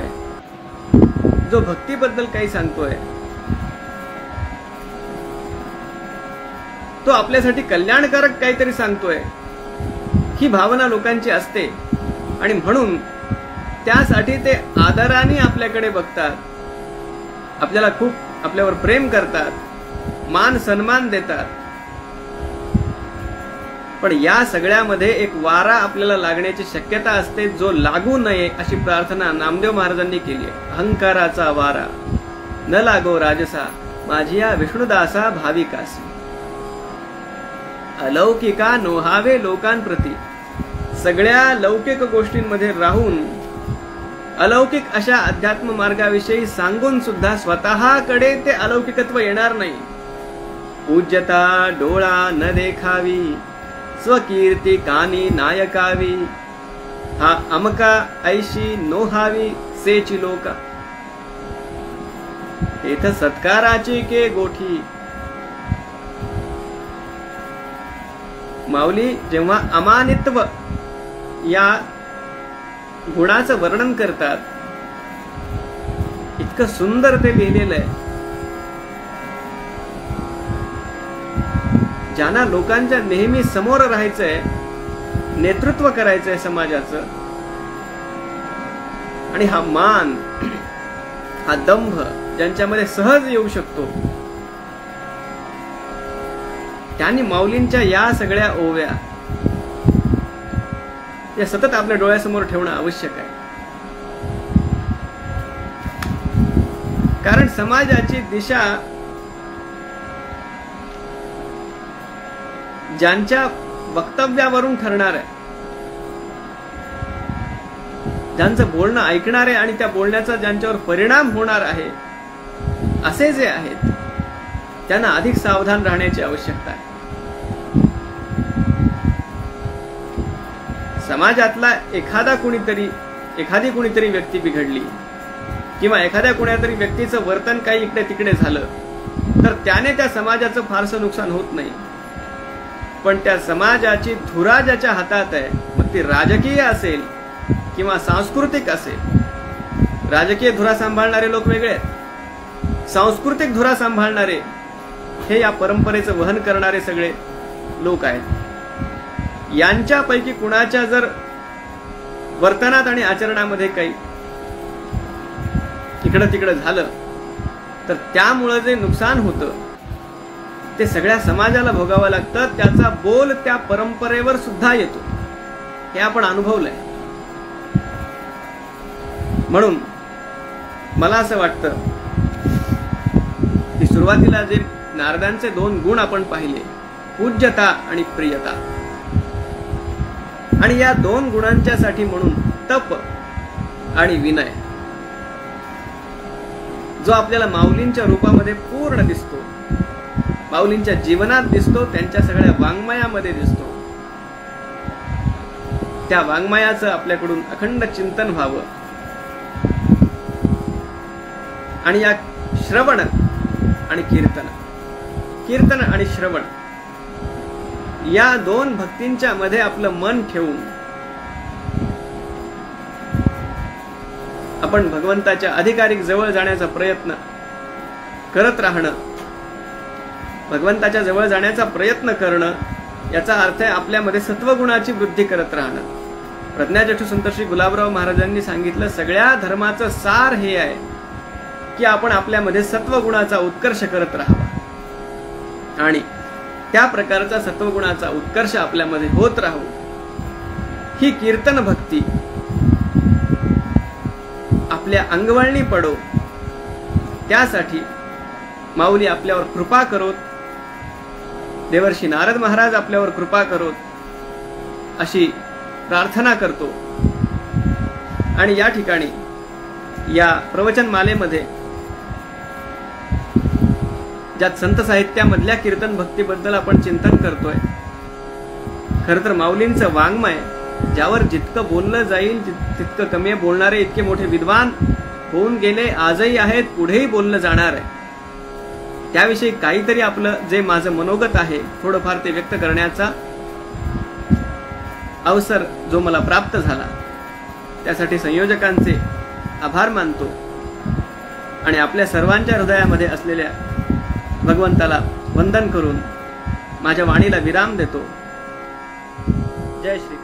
जो भक्तीबद्दल काही सांगतोय, तो आपल्यासाठी कल्याणकारक काहीतरी सांगतोय, ही भावना लोकांची असते. आणि म्हणून त्यासाठी ते आदराने आपल्याकडे बघतात, आपल्याला खूप आपल्यावर प्रेम करतात, मान सन्मान देतात. पण या सगळ्यामध्ये एक वारा आपल्याला लागण्याची शक्यता असते, जो लागू नये अशी प्रार्थना नामदेव महाराजांनी केली आहे. अहंकाराचा वारा न लागो राजसा, माझी या विष्णुदासा भाविकासी. अलौकिका नोहावे लोकांप्रती, सगळ्या लौकिक गोष्टींमध्ये राहून अलौकिक अशा अध्यात्म मार्गाविषयी सांगून सुद्धा स्वतःकडे ते अलौकिकत्व येणार नाही. पूज्यता डोळा न देखावी, स्वकीर्ती कानी नायकावी, हा अमका ऐशी नोहावी सेची लोका. तेथ सत्काराची के गोठी. माऊली जेव्हा अमानित्व या गुणाचं वर्णन करतात, इतकं सुंदर ते लिहिलेलं आहे. ज्यांना लोकांच्या नेहमी समोर राहायचंय, नेतृत्व करायचंय समाजाचं, आणि हा मान, हा दंभ ज्यांच्यामध्ये सहज येऊ शकतो, त्यांनी माऊलींच्या या सगळ्या ओव्या या सतत आपल्या डोळ्यासमोर ठेवणं आवश्यक आहे. कारण समाजाची दिशा ज्यांच्या वक्तव्यावरून ठरणार आहे, ज्यांचं बोलणं ऐकणार आहे आणि त्या बोलण्याचा ज्यांच्यावर परिणाम होणार आहे, असे जे आहेत त्यांना अधिक सावधान राहण्याची आवश्यकता आहे. समाजातला एखादी कुणीतरी व्यक्ती बिघडली किंवा एखाद्या कुणातरी व्यक्तीचं वर्तन काही इकडे तिकडे झालं तर त्याने त्या समाजाचं फारसं नुकसान होत नाही. पण त्या समाजाची धुरा ज्याच्या हातात आहे, मग ती राजकीय असेल किंवा सांस्कृतिक असेल. राजकीय धुरा सांभाळणारे लोक वेगळे आहेत, सांस्कृतिक धुरा सांभाळणारे हे या परंपरेचं वहन करणारे सगळे लोक आहेत. यांच्यापैकी कुणाच्या जर वर्तनात आणि आचरणामध्ये काही इकडं तिकडं झालं तर त्यामुळे जे नुकसान होतं ते सगळ्या समाजाला भोगावं लागतं. त्याचा बोल त्या परंपरेवर सुद्धा येतो, हे आपण अनुभवलंय. म्हणून मला असं वाटतं की सुरुवातीला जे नारदांचे 2 गुण आपण पाहिले, पूज्यता आणि प्रियता, आणि या 2 गुणांच्यासाठी म्हणून तप आणि विनय जो आपल्याला माऊलींच्या रूपामध्ये पूर्ण दिसतो, माऊलींच्या जीवनात दिसतो, त्यांच्या सगळ्या वाङ्मयामध्ये दिसतो, त्या वाङ्मयाचं आपल्याकडून अखंड चिंतन व्हावं. आणि या श्रवण आणि कीर्तन आणि श्रवण या 2 भक्तींच्या मध्ये आपलं मन ठेवून आपण भगवंताच्या अधिकाधिक जवळ जाण्याचा प्रयत्न करत राहणं. भगवंताच्या जवळ जाण्याचा प्रयत्न करणं याचा अर्थ आहे आपल्यामध्ये सत्वगुणाची वृद्धी करत राहणं. प्रज्ञाचक्षु संत श्री गुलाबराव महाराजांनी सांगितलं, सगळ्या धर्माचं सार हे आहे की आपण आपल्यामध्ये सत्वगुणाचा उत्कर्ष करत राहावा आणि त्या प्रकारचा सत्वगुणाचा उत्कर्ष आपल्यामध्ये होत राहू. ही कीर्तन भक्ती आपल्या अंगवळणी पडो, त्यासाठी माऊली आपल्यावर कृपा करोत, देवर्षी नारद महाराज आपल्यावर कृपा करोत अशी प्रार्थना करतो. आणि या ठिकाणी या प्रवचनमालेमध्ये ज्यात संत साहित्यामधल्या कीर्तन भक्तीबद्दल आपण चिंतन करतोय, खरं तर माऊलींचं वाङ्मय ज्यावर जितकं बोललं जाईल तितकं कमी, बोलणारे इतके मोठे विद्वान होऊन गेले, आजही आहेत, पुढेही बोललं जाणार आहे. त्याविषयी काहीतरी आपलं जे माझं मनोगत आहे थोडंफार ते व्यक्त करण्याचा अवसर जो मला प्राप्त झाला, त्यासाठी संयोजकांचे आभार मानतो आणि आपल्या सर्वांच्या हृदयामध्ये असलेल्या भगवंताला वंदन करून माझ्या वाणीला विराम देतो. जय श्री